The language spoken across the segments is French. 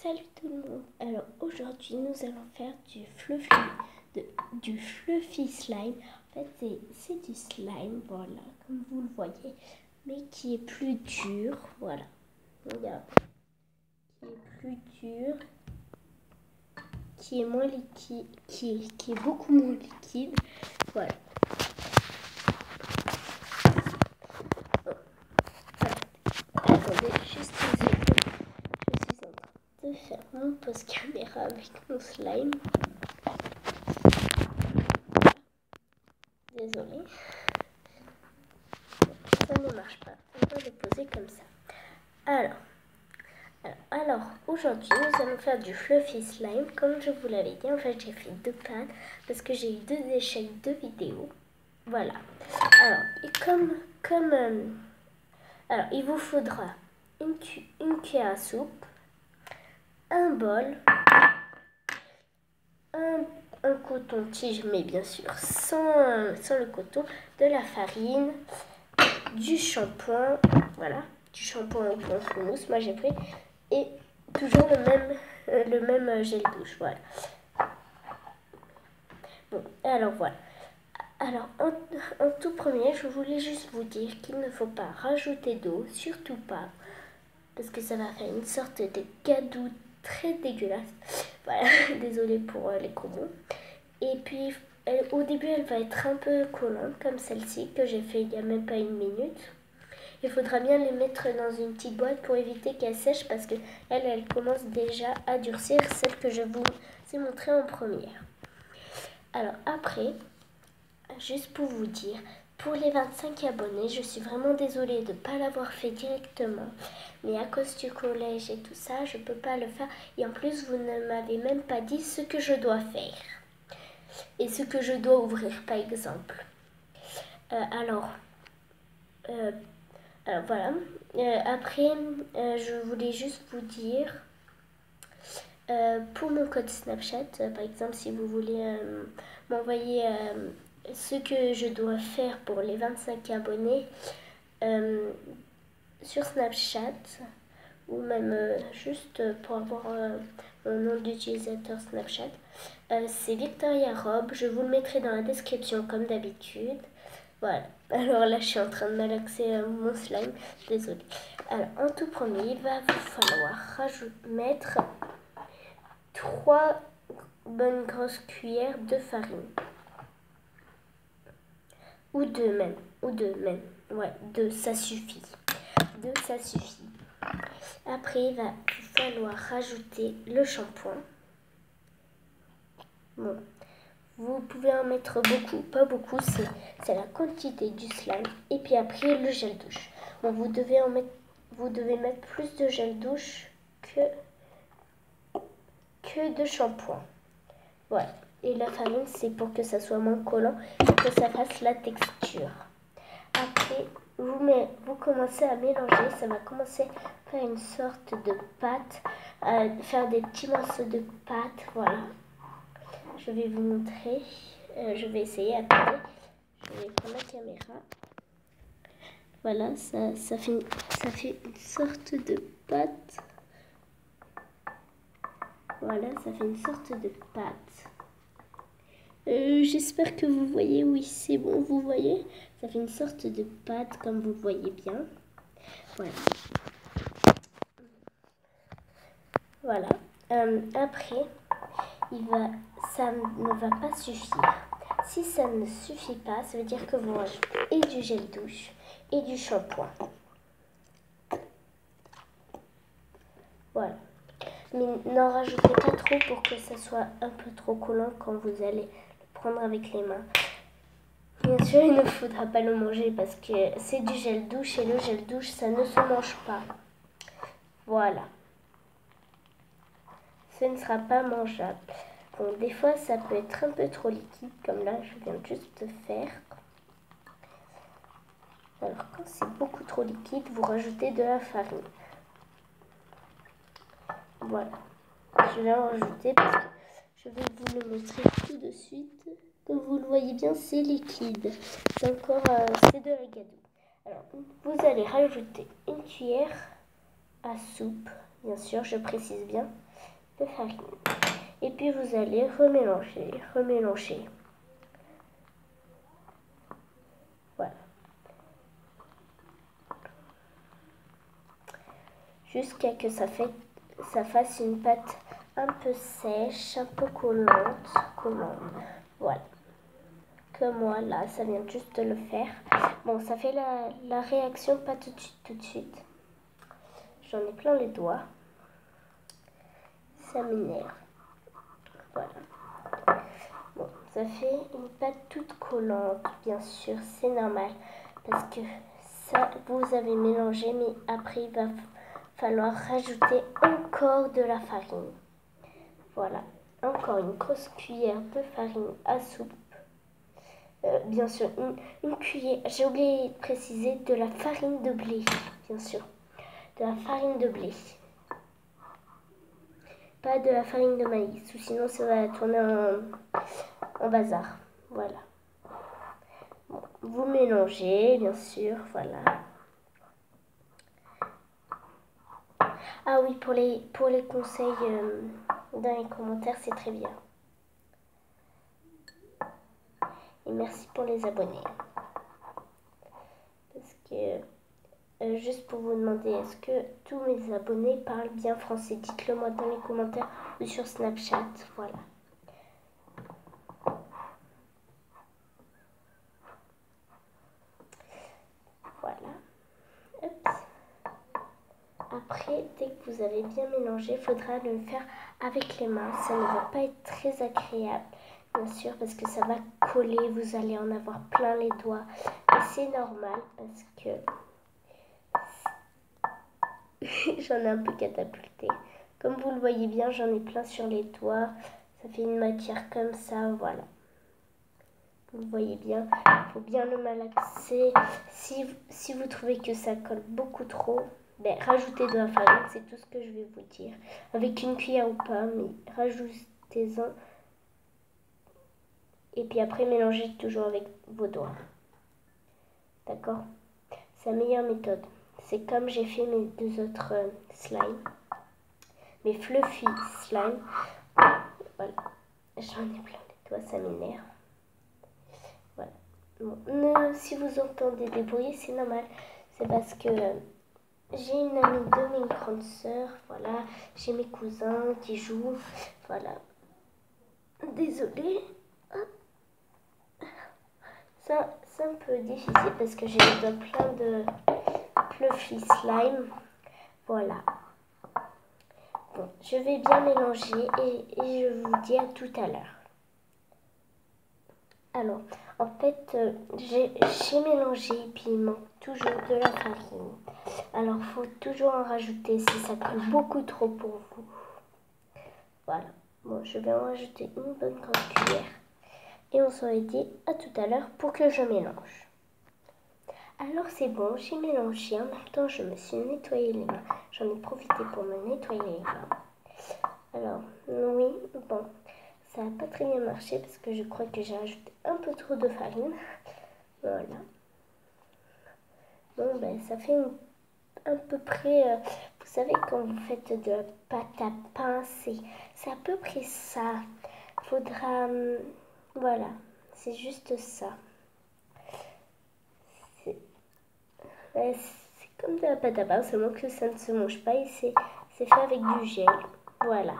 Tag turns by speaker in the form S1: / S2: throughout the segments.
S1: Salut tout le monde. Alors aujourd'hui nous allons faire du fluffy slime. En fait c'est du slime, voilà, comme vous le voyez, mais qui est plus dur, voilà. Regarde, qui est plus dur, qui est moins liquide, qui est beaucoup moins liquide, voilà. Attendez juste une seconde. Je suis en train de faire mon pose caméra avec mon slime. Désolée. Ça ne marche pas. On va le poser comme ça. Alors aujourd'hui, nous allons faire du fluffy slime. Comme je vous l'avais dit, en fait, j'ai fait 2 pannes parce que j'ai eu 2 échecs de vidéo. Voilà. Alors, il vous faudra une cuillère à soupe, un bol, un coton-tige, mais bien sûr sans le coton, de la farine, du shampoing, voilà, du shampoing au pamplemousse, moi j'ai pris, et toujours le même gel douche, voilà. Bon, alors voilà. Alors, en tout premier, je voulais juste vous dire qu'il ne faut pas rajouter d'eau, surtout pas, parce que ça va faire une sorte de gadou très dégueulasse. Voilà, désolée pour les combos. Et puis, au début, elle va être un peu collante, comme celle-ci, que j'ai fait il n'y a même pas une minute. Il faudra bien les mettre dans une petite boîte pour éviter qu'elle sèche, parce que elle commence déjà à durcir, celle que je vous ai montrée en première. Alors après, juste pour vous dire, pour les 25 abonnés, je suis vraiment désolée de ne pas l'avoir fait directement. Mais à cause du collège et tout ça, je ne peux pas le faire. Et en plus, vous ne m'avez même pas dit ce que je dois faire. Et ce que je dois ouvrir, par exemple. Voilà. Après, je voulais juste vous dire, pour mon code Snapchat, par exemple, si vous voulez m'envoyer ce que je dois faire pour les 25 abonnés sur Snapchat, ou même juste pour avoir mon nom d'utilisateur Snapchat, c'est Victoria Rob. Je vous le mettrai dans la description comme d'habitude. Voilà. Alors là, je suis en train de malaxer mon slime. Désolée. Alors, en tout premier, il va vous falloir mettre 3 bonnes grosses cuillères de farine. Ou 2 même. Ouais, 2, ça suffit. 2, ça suffit. Après, il va vous falloir rajouter le shampoing. Bon, vous pouvez en mettre beaucoup, pas beaucoup, c'est la quantité du slime. Et puis après, le gel douche. Bon, vous devez mettre plus de gel douche que de shampoing. Voilà. Et la farine, c'est pour que ça soit moins collant et que ça fasse la texture. Après, vous commencez à mélanger, ça va commencer à faire une sorte de pâte, faire des petits morceaux de pâte, voilà. Je vais vous montrer, je vais essayer, attendez, je vais prendre la caméra. Voilà, ça fait une sorte de pâte. Voilà, ça fait une sorte de pâte. J'espère que vous voyez, oui c'est bon, vous voyez, ça fait une sorte de pâte comme vous voyez bien. Voilà. Après, ça ne va pas suffire. Si ça ne suffit pas, ça veut dire que vous rajoutez et du gel douche et du shampoing. Voilà. Mais n'en rajoutez pas trop pour que ça soit un peu trop collant quand vous allez le prendre avec les mains. Bien sûr, il ne faudra pas le manger parce que c'est du gel douche et le gel douche, ça ne se mange pas. Voilà. Ce ne sera pas mangeable. Bon, des fois, ça peut être un peu trop liquide, comme là, je viens juste de faire. Alors, quand c'est beaucoup trop liquide, vous rajoutez de la farine. Voilà. Je vais en rajouter parce que je vais vous le montrer tout de suite. Comme vous le voyez bien, c'est liquide. C'est de la gadoue. Alors, vous allez rajouter une cuillère à soupe, bien sûr, je précise bien. de farine. Et puis vous allez remélanger. Voilà. Jusqu'à que ça fasse une pâte un peu sèche, un peu collante. Voilà. Comme moi, là, ça vient juste de le faire. Bon, ça fait la réaction pas tout de suite. J'en ai plein les doigts. Ça m'énerve. Voilà. Bon, ça fait une pâte toute collante, bien sûr, c'est normal. Parce que ça, vous avez mélangé, mais après, il va falloir rajouter encore de la farine. Voilà, encore une grosse cuillère de farine à soupe. Bien sûr, une cuillère, j'ai oublié de préciser, de la farine de blé, bien sûr. De la farine de blé. Pas de la farine de maïs, ou sinon ça va tourner en bazar. Voilà. Bon, vous mélangez, bien sûr, voilà. Ah oui, pour les conseils dans les commentaires, c'est très bien. Et merci pour les abonnés. Parce que, juste pour vous demander, est-ce que tous mes abonnés parlent bien français? Dites-le moi dans les commentaires ou sur Snapchat, voilà. Voilà. Hop. Après, dès que vous avez bien mélangé, il faudra le faire avec les mains. Ça ne va pas être très agréable, bien sûr, parce que ça va coller. Vous allez en avoir plein les doigts. Et c'est normal parce que j'en ai un peu catapulté. Comme vous le voyez bien, j'en ai plein sur les doigts. Ça fait une matière comme ça, voilà. Vous le voyez bien, il faut bien le malaxer. Si vous trouvez que ça colle beaucoup trop, ben, rajoutez de la farine, c'est tout ce que je vais vous dire. Avec une cuillère ou pas, mais rajoutez-en. Et puis après, mélangez toujours avec vos doigts. D'accord? C'est la meilleure méthode. C'est comme j'ai fait mes deux autres slimes. Mes fluffy slime. Voilà. J'en ai plein les doigts, ça m'énerve. Voilà. Bon. Si vous entendez des bruits, c'est normal. C'est parce que j'ai une amie de mes grandes sœurs. Voilà. J'ai mes cousins qui jouent. Voilà. Désolée. Ça, c'est un peu difficile parce que j'ai les doigts plein de fluffy slime. Voilà. Bon, je vais bien mélanger et je vous dis à tout à l'heure. Alors, en fait, j'ai mélangé et puis il manque toujours de la farine. Alors, il faut toujours en rajouter si ça colle beaucoup trop pour vous. Voilà. Bon, je vais en rajouter une bonne grande cuillère. Et on se dit à tout à l'heure pour que je mélange. Alors c'est bon, j'ai mélangé. En même temps, je me suis nettoyé les mains. J'en ai profité pour me nettoyer les mains. Alors, oui, bon, ça n'a pas très bien marché parce que je crois que j'ai ajouté un peu trop de farine. Voilà. Bon, ben, ça fait à peu près, vous savez, quand vous faites de la pâte à pain, c'est à peu près ça. Faudra, voilà, c'est juste ça. C'est comme de la pâte à pain, seulement que ça ne se mange pas et c'est fait avec du gel. Voilà.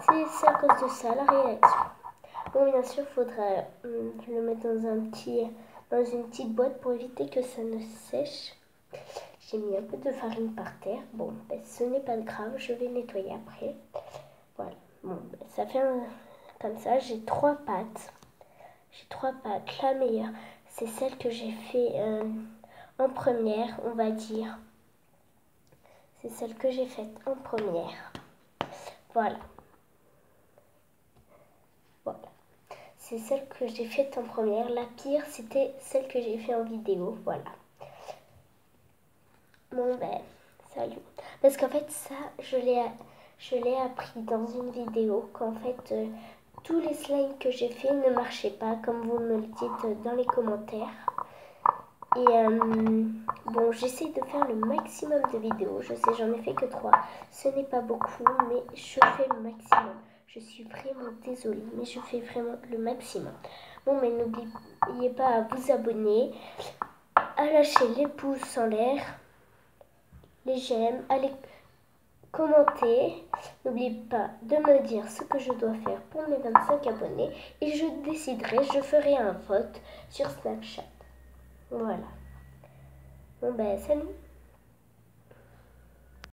S1: C'est à cause de ça la réaction. Bon, bien sûr, il faudra le mettre dans une petite boîte pour éviter que ça ne sèche. J'ai mis un peu de farine par terre. Bon, ben, ce n'est pas grave, je vais nettoyer après. Voilà. Bon, ben, ça fait comme ça. J'ai 3 pâtes. J'ai 3 pâtes. La meilleure, c'est celle que j'ai fait en première, on va dire. C'est celle que j'ai faite en première. Voilà. Voilà. C'est celle que j'ai faite en première. La pire, c'était celle que j'ai faite en vidéo. Voilà. Bon, ben, salut. Parce qu'en fait, ça, je l'ai appris dans une vidéo qu'en fait, tous les slimes que j'ai fait ne marchaient pas, comme vous me le dites dans les commentaires. Et bon, j'essaie de faire le maximum de vidéos. Je sais, j'en ai fait que 3. Ce n'est pas beaucoup, mais je fais le maximum. Je suis vraiment désolée, mais je fais vraiment le maximum. Bon, mais n'oubliez pas à vous abonner, à lâcher les pouces en l'air, les j'aime, à les commenter. N'oubliez pas de me dire ce que je dois faire pour mes 25 abonnés. Et je déciderai, je ferai un vote sur Snapchat. Voilà. Bon ben, salut!